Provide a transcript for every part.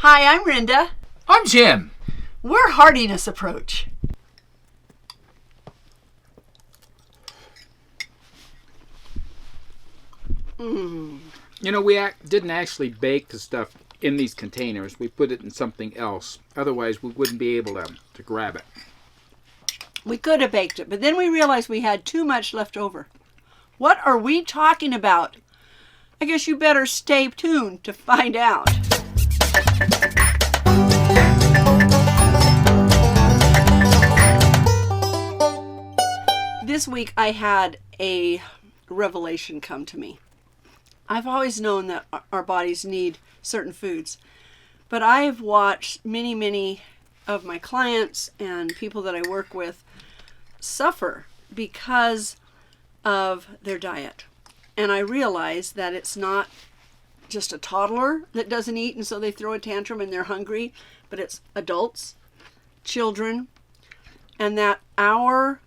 Hi, I'm Rinda. I'm Jim. We're Heartiness Approach. You know, we didn't actually bake the stuff in these containers. We put it in something else. Otherwise, we wouldn't be able to grab it. We could have baked it, but then we realized we had too much left over. What are we talking about? I guess you better stay tuned to find out. This week I had a revelation come to me. I've always known that our bodies need certain foods, but I have watched many of my clients and people that I work with suffer because of their diet. And I realize that it's not just a toddler that doesn't eat and so they throw a tantrum and they're hungry, but it's adults, children, and that our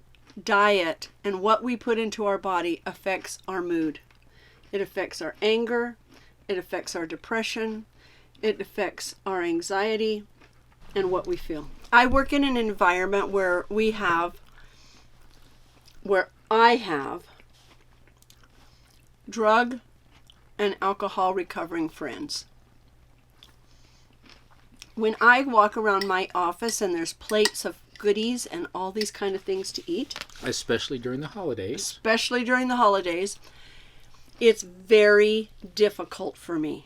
diet and what we put into our body affects our mood. It affects our anger, it affects our depression, it affects our anxiety and what we feel. I work in an environment where I have drug and alcohol recovering friends. When I walk around my office and there's plates of goodies and all these kind of things to eat, Especially during the holidays. It's very difficult for me.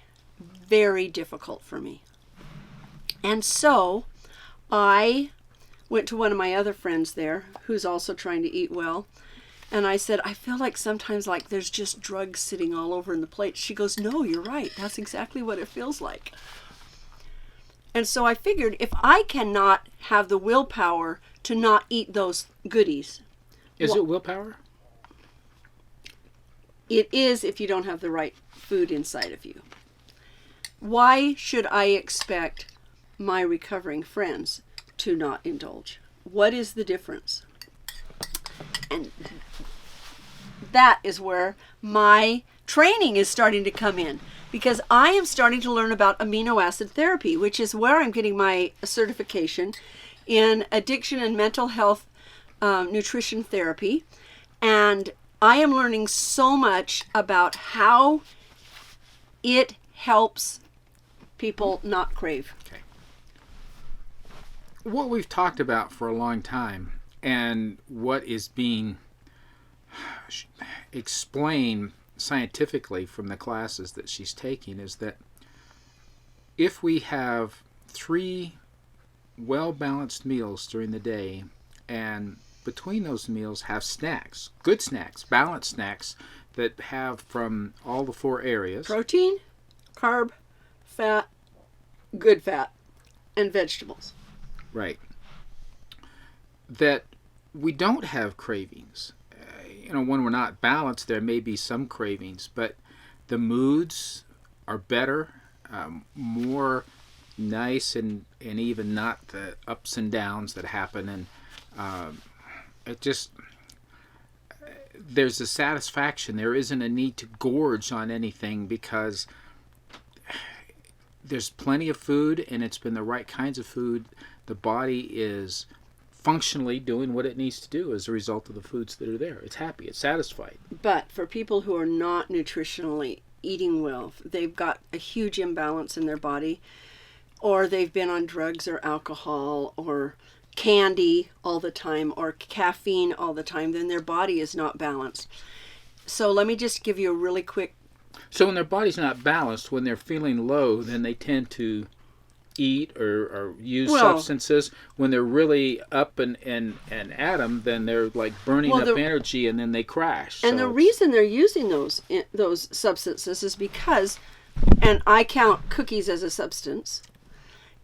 Very difficult for me. And so I went to one of my other friends there who's also trying to eat well. And I said, I feel like sometimes like there's just drugs sitting all over in the plate. She goes, no, you're right. That's exactly what it feels like. And so I figured if I cannot have the willpower to not eat those goodies. Is it willpower? It is if you don't have the right food inside of you. Why should I expect my recovering friends to not indulge? What is the difference? And that is where my training is starting to come in, because I am starting to learn about amino acid therapy, which is where I'm getting my certification in addiction and mental health nutrition therapy. And I am learning so much about how it helps people not crave. Okay. What we've talked about for a long time and what is being explained scientifically from the classes that she's taking is that if we have 3 well-balanced meals during the day and between those meals have snacks, good snacks, balanced snacks that have from all the 4 areas. Protein, carb, fat, good fat, and vegetables. Right. That we don't have cravings. When we're not balanced, there may be some cravings, but the moods are better, more nice, and even not the ups and downs that happen. And there's a satisfaction. There isn't a need to gorge on anything because there's plenty of food and it's been the right kinds of food. The body is functionally doing what it needs to do as a result of the foods that are there. It's happy, it's satisfied. But for people who are not nutritionally eating well, they've got a huge imbalance in their body, or they've been on drugs or alcohol or candy all the time or caffeine all the time, then their body is not balanced. So let me just give you a really quick. So when their body's not balanced, when they're feeling low, then they tend to eat or use substances. When they're really up and at them, then they're like burning up energy and then they crash. And the reason they're using those substances is because, and I count cookies as a substance,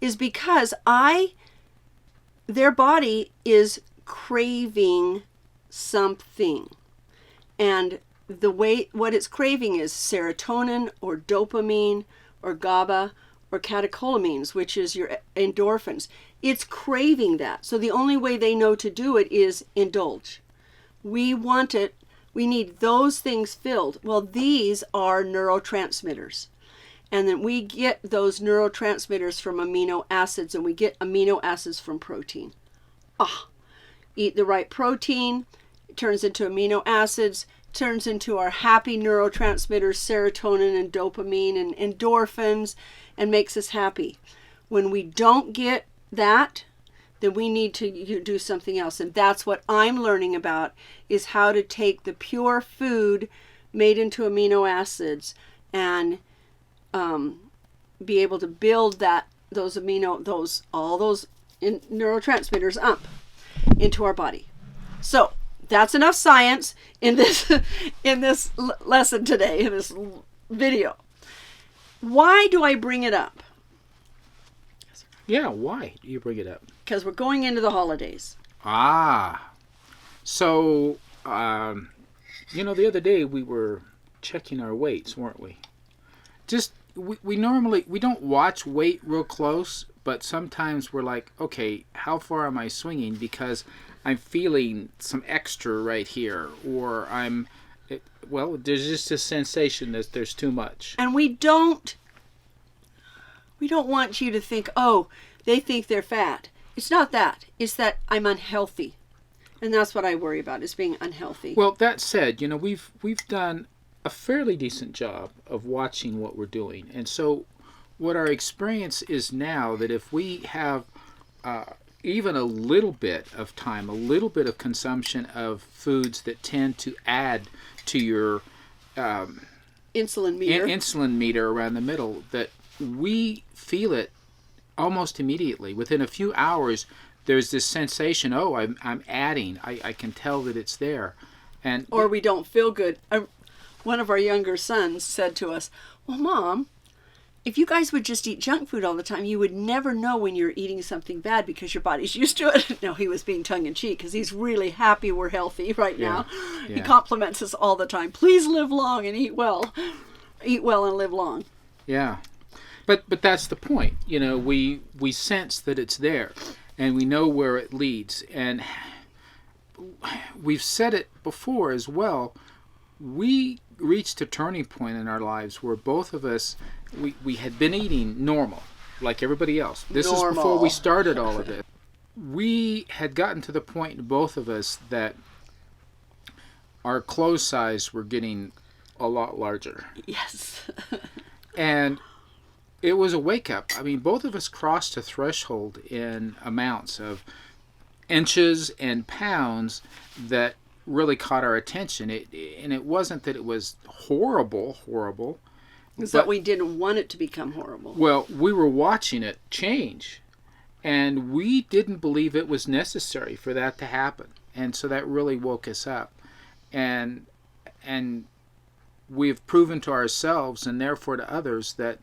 is because their body is craving something. And what it's craving is serotonin or dopamine or GABA or catecholamines, which is your endorphins. It's craving that. So the only way they know to do it is indulge. We want it. We need those things filled. Well, these are neurotransmitters. And then we get those neurotransmitters from amino acids, and we get amino acids from protein. Eat the right protein, it turns into amino acids, turns into our happy neurotransmitters, serotonin and dopamine and endorphins, and makes us happy. When we don't get that, then we need to do something else. And that's what I'm learning about, is how to take the pure food made into amino acids and be able to build all those neurotransmitters up into our body. So that's enough science in this lesson today, in this video. Why do I bring it up? Yeah, why do you bring it up? Because we're going into the holidays. So, the other day we were checking our weights, weren't we? We don't watch weight real close, but sometimes we're like, okay, how far am I swinging? Because I'm feeling some extra right here, or there's just a sensation that there's too much. And we don't want you to think, oh, they think they're fat. It's not that. It's that I'm unhealthy. And that's what I worry about, is being unhealthy. Well, that said, we've done a fairly decent job of watching what we're doing. And so what our experience is now, that if we have even a little bit of time, a little bit of consumption of foods that tend to add to your insulin meter around the middle, that we feel it almost immediately. Within a few hours, there's this sensation, I'm adding. I can tell that it's there. Or we don't feel good. One of our younger sons said to us, well, Mom, if you guys would just eat junk food all the time, you would never know when you're eating something bad because your body's used to it. No, he was being tongue-in-cheek because he's really happy we're healthy right now. Yeah. He compliments us all the time. Please live long and eat well. Eat well and live long. Yeah. But that's the point. We sense that it's there, and we know where it leads. And we've said it before as well. We reached a turning point in our lives where both of us, we had been eating normal, like everybody else. This is before we started all of it. We had gotten to the point, both of us, that our clothes size were getting a lot larger. Yes. And it was a wake-up. I mean, both of us crossed a threshold in amounts of inches and pounds that really caught our attention. And it wasn't that it was horrible. It's that we didn't want it to become horrible. Well, we were watching it change, and we didn't believe it was necessary for that to happen. And so that really woke us up. And we've proven to ourselves, and therefore to others, that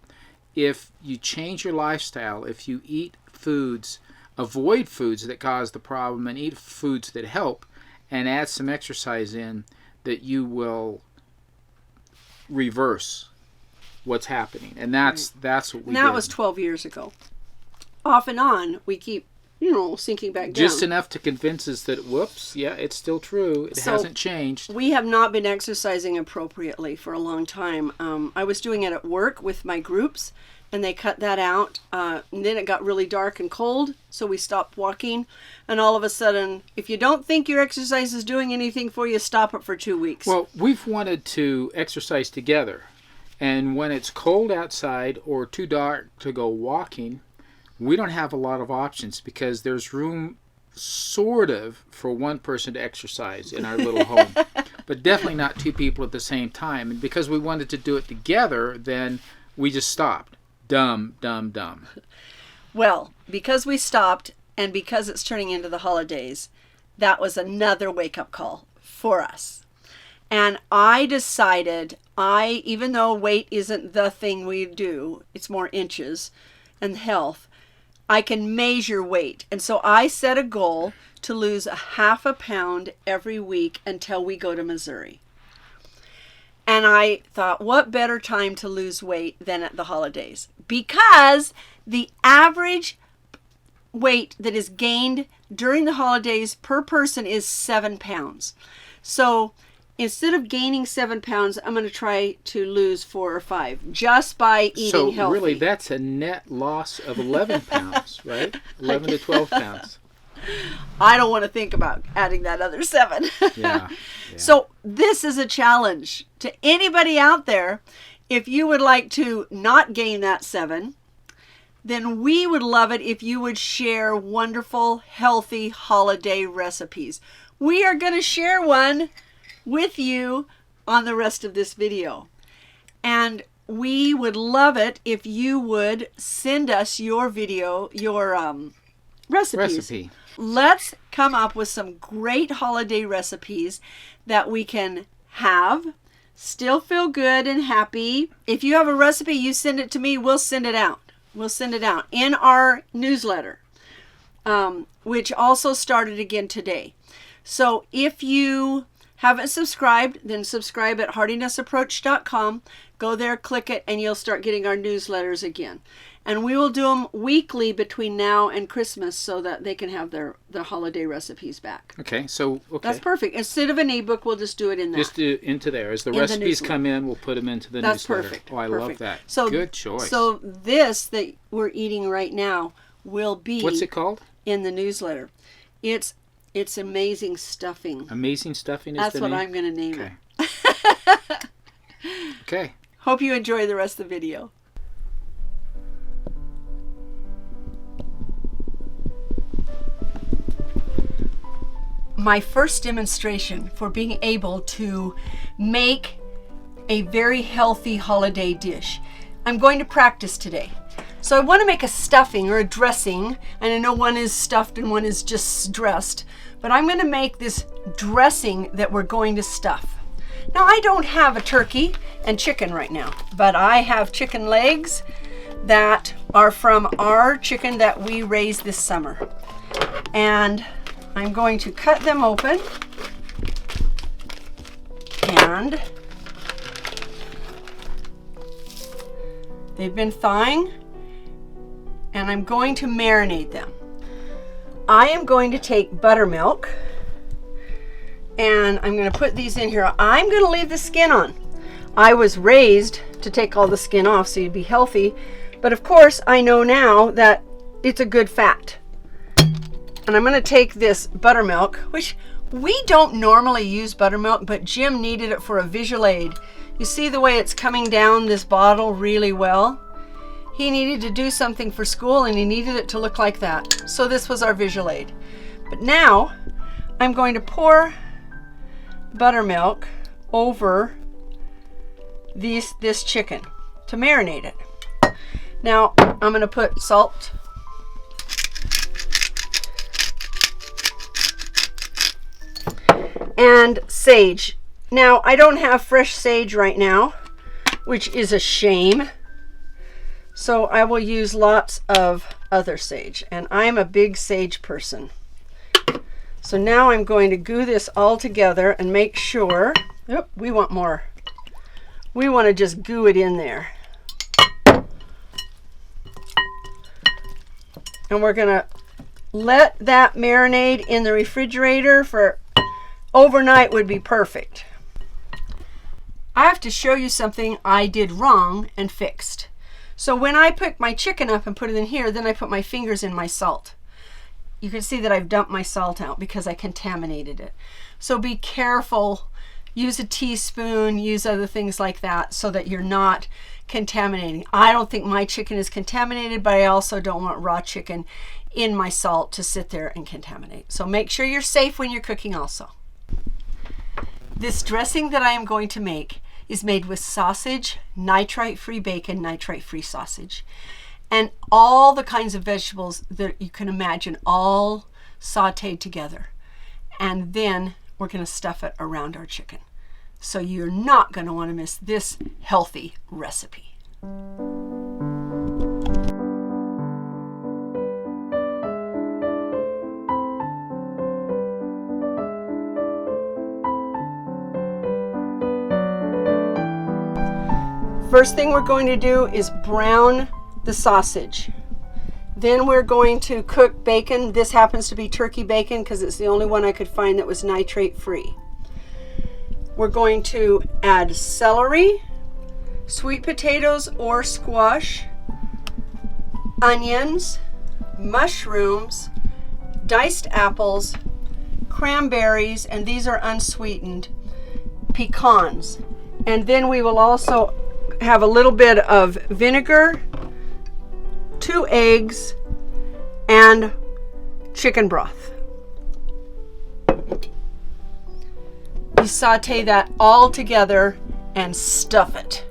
if you change your lifestyle, if you eat foods, avoid foods that cause the problem, and eat foods that help, and add some exercise in, that you will reverse what's happening. And that's what we did. And that was 12 years ago. Off and on, we keep, sinking back down. Just enough to convince us that, whoops, yeah, it's still true. It hasn't changed. We have not been exercising appropriately for a long time. I was doing it at work with my groups, and they cut that out. And then it got really dark and cold, so we stopped walking. And all of a sudden, if you don't think your exercise is doing anything for you, stop it for 2 weeks. Well, we've wanted to exercise together. And when it's cold outside or too dark to go walking, we don't have a lot of options, because there's room sort of for one person to exercise in our little home, but definitely not two people at the same time. And because we wanted to do it together, then we just stopped. Dumb. Well, because we stopped, and because it's turning into the holidays, that was another wake-up call for us. And I decided, even though weight isn't the thing we do, it's more inches and health, I can measure weight. And so I set a goal to lose 0.5 pound every week until we go to Missouri. And I thought, what better time to lose weight than at the holidays? Because the average weight that is gained during the holidays per person is 7 pounds. So instead of gaining 7 pounds, I'm going to try to lose 4 or 5 just by eating healthy. So really, that's a net loss of 11 pounds, right? 11 to 12 pounds. I don't want to think about adding that other 7. Yeah. So this is a challenge to anybody out there. If you would like to not gain that 7, then we would love it if you would share wonderful, healthy holiday recipes. We are going to share one with you on the rest of this video. And we would love it if you would send us your video, your recipes. Let's come up with some great holiday recipes that we can have, still feel good and happy. If you have a recipe, you send it to me, we'll send it out. We'll send it out in our newsletter, which also started again today. So if you haven't subscribed, then subscribe at heartinessapproach.com. Go there, click it, and you'll start getting our newsletters again. And we will do them weekly between now and Christmas so that they can have their holiday recipes back. Okay, so that's perfect. Instead of an ebook, we'll just do it in that. Just do into there. As the recipes come in, we'll put them into the newsletter. That's perfect. Oh, I love that. So, good choice. So this that we're eating right now will be... What's it called? In the newsletter. It's amazing stuffing. Amazing stuffing is That's the what name? I'm going to name it. Okay. Hope you enjoy the rest of the video. My first demonstration for being able to make a very healthy holiday dish. I'm going to practice today. So I want to make a stuffing or a dressing, and I know one is stuffed and one is just dressed, but I'm going to make this dressing that we're going to stuff. Now I don't have a turkey and chicken right now, but I have chicken legs that are from our chicken that we raised this summer. And I'm going to cut them open, and they've been thawing, and I'm going to marinate them. I am going to take buttermilk, and I'm going to put these in here. I'm going to leave the skin on. I was raised to take all the skin off so you'd be healthy, but of course I know now that it's a good fat. And I'm going to take this buttermilk, which we don't normally use buttermilk, but Jim needed it for a visual aid. You see the way it's coming down this bottle really well? He needed to do something for school and he needed it to look like that. So this was our visual aid. But now I'm going to pour buttermilk over this chicken to marinate it. Now I'm going to put salt, and sage. Now I don't have fresh sage right now, which is a shame. So I will use lots of other sage, and I'm a big sage person. So now I'm going to goo this all together and make sure, we want more. We want to just goo it in there. And we're gonna let that marinate in the refrigerator for overnight would be perfect. I have to show you something I did wrong and fixed. So when I pick my chicken up and put it in here, then I put my fingers in my salt. You can see that I've dumped my salt out because I contaminated it. So be careful. Use a teaspoon, use other things like that so that you're not contaminating. I don't think my chicken is contaminated, but I also don't want raw chicken in my salt to sit there and contaminate. So make sure you're safe when you're cooking also. This dressing that I am going to make is made with sausage, nitrite-free bacon, nitrite-free sausage, and all the kinds of vegetables that you can imagine all sauteed together. And then we're going to stuff it around our chicken. So you're not going to want to miss this healthy recipe. First thing we're going to do is brown the sausage. Then we're going to cook bacon. This happens to be turkey bacon because it's the only one I could find that was nitrate free. we're going to add celery, sweet potatoes or squash, onions, mushrooms, diced apples, cranberries, and these are unsweetened, pecans. And then we will also have a little bit of vinegar, 2 eggs, and chicken broth. You saute that all together and stuff it.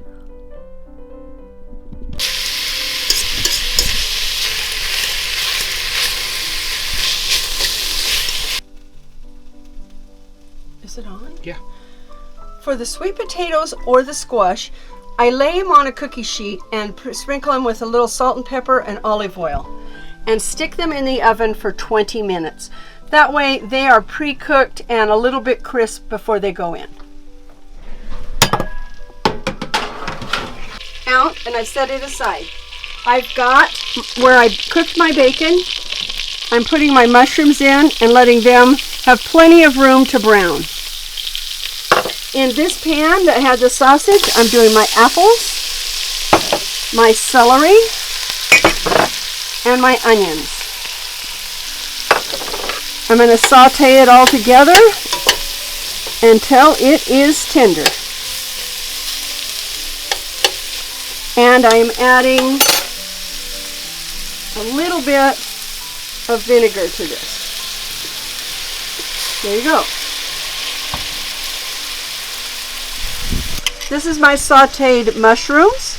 Is it on? Yeah. For the sweet potatoes or the squash, I lay them on a cookie sheet and sprinkle them with a little salt and pepper and olive oil and stick them in the oven for 20 minutes. That way they are pre-cooked and a little bit crisp before they go in. Out, and I've set it aside. I've got where I cooked my bacon. I'm putting my mushrooms in and letting them have plenty of room to brown. In this pan that had the sausage, I'm doing my apples, my celery, and my onions. I'm going to saute it all together until it is tender. And I'm adding a little bit of vinegar to this. There you go. This is my sauteed mushrooms.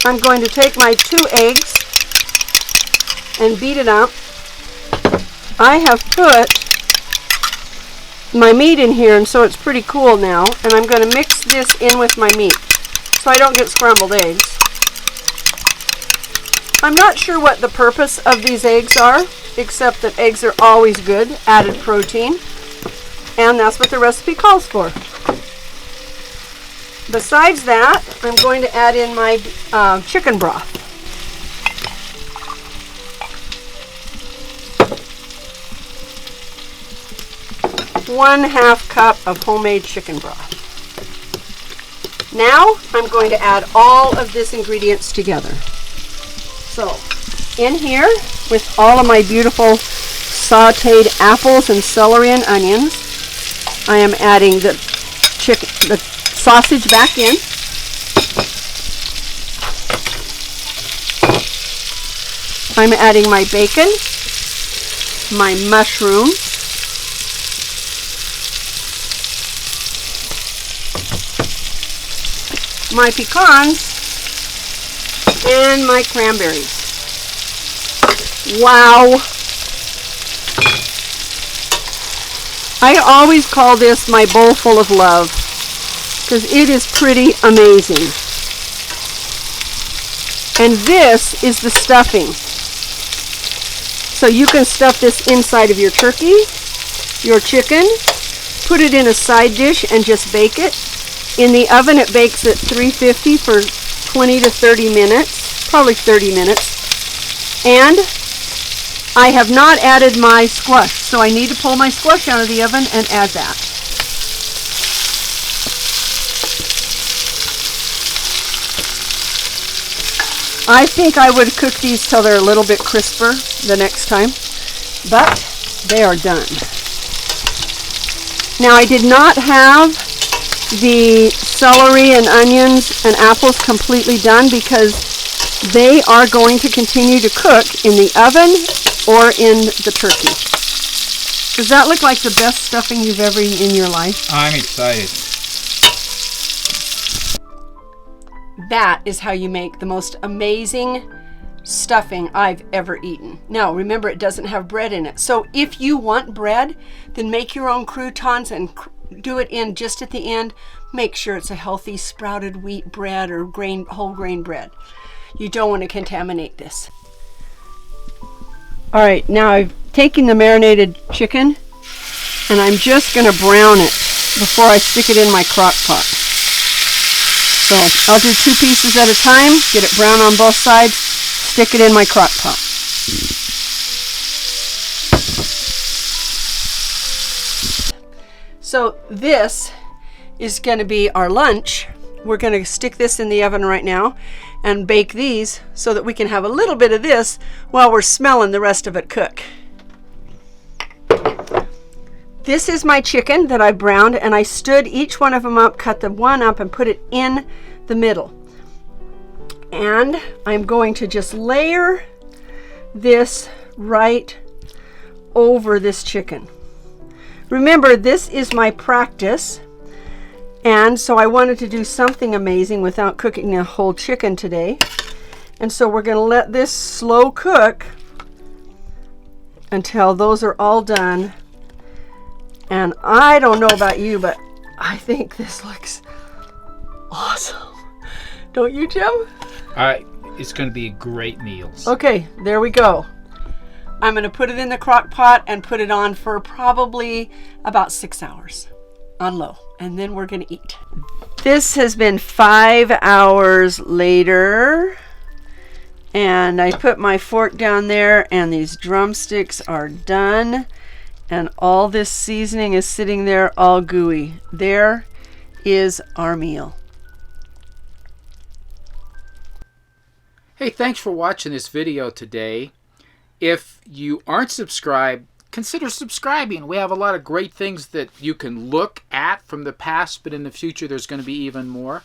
I'm going to take my 2 eggs and beat it up. I have put my meat in here, and so it's pretty cool now, and I'm going to mix this in with my meat so I don't get scrambled eggs. I'm not sure what the purpose of these eggs are, except that eggs are always good, added protein, and that's what the recipe calls for. Besides that, I'm going to add in my chicken broth. ½ cup of homemade chicken broth. Now I'm going to add all of this ingredients together. So in here with all of my beautiful sauteed apples and celery and onions, I am adding the sausage back in. I'm adding my bacon, my mushroom, my pecans, and my cranberries. Wow! I always call this my bowl full of love because it is pretty amazing. And this is the stuffing. So you can stuff this inside of your turkey, your chicken, put it in a side dish and just bake it. In the oven it bakes at 350 for 20 to 30 minutes, probably 30 minutes. And I have not added my squash, so I need to pull my squash out of the oven and add that. I think I would cook these till they're a little bit crisper the next time, but they are done. Now I did not have the celery and onions and apples completely done because they are going to continue to cook in the oven or in the turkey. Does that look like the best stuffing you've ever eaten in your life? I'm excited. That is how you make the most amazing stuffing I've ever eaten. Now, remember, it doesn't have bread in it. So if you want bread, then make your own croutons and do it in just at the end. Make sure it's a healthy sprouted wheat bread or whole grain bread. You don't want to contaminate this. All right, now I've taken the marinated chicken and I'm just going to brown it before I stick it in my crock pot. So I'll do 2 pieces at a time, get it brown on both sides, stick it in my crock pot. So this is going to be our lunch. We're going to stick this in the oven right now and bake these so that we can have a little bit of this while we're smelling the rest of it cook. This is my chicken that I browned, and I stood each one of them up, cut the one up, and put it in the middle. And I'm going to just layer this right over this chicken. Remember, this is my practice, and so I wanted to do something amazing without cooking a whole chicken today. And so we're going to let this slow cook until those are all done. And I don't know about you, but I think this looks awesome. Don't you, Jim? It's going to be a great meal. Okay, there we go. I'm going to put it in the crock pot and put it on for probably about 6 hours on low. And then we're going to eat. This has been 5 hours later. And I put my fork down there, and these drumsticks are done. And all this seasoning is sitting there all gooey. There is our meal. Hey, thanks for watching this video today. If you aren't subscribed, consider subscribing. We have a lot of great things that you can look at from the past, but in the future there's going to be even more.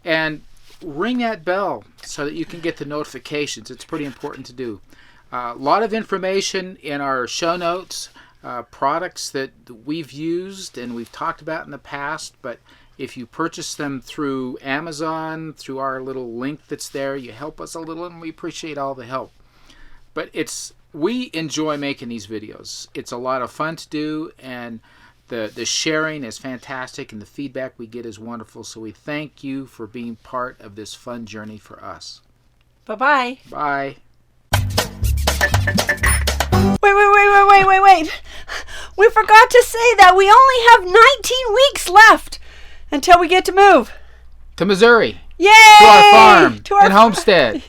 And ring that bell so that you can get the notifications. It's pretty important to do. A lot of information in our show notes. Products that we've used and we've talked about in the past, but if you purchase them through Amazon, through our little link that's there, you help us a little, and we appreciate all the help. But we enjoy making these videos. It's a lot of fun to do, and the sharing is fantastic, and the feedback we get is wonderful. So we thank you for being part of this fun journey for us. Bye-bye. Bye. Wait. We forgot to say that we only have 19 weeks left until we get to move. To Missouri. Yay! To our farm To our and homestead.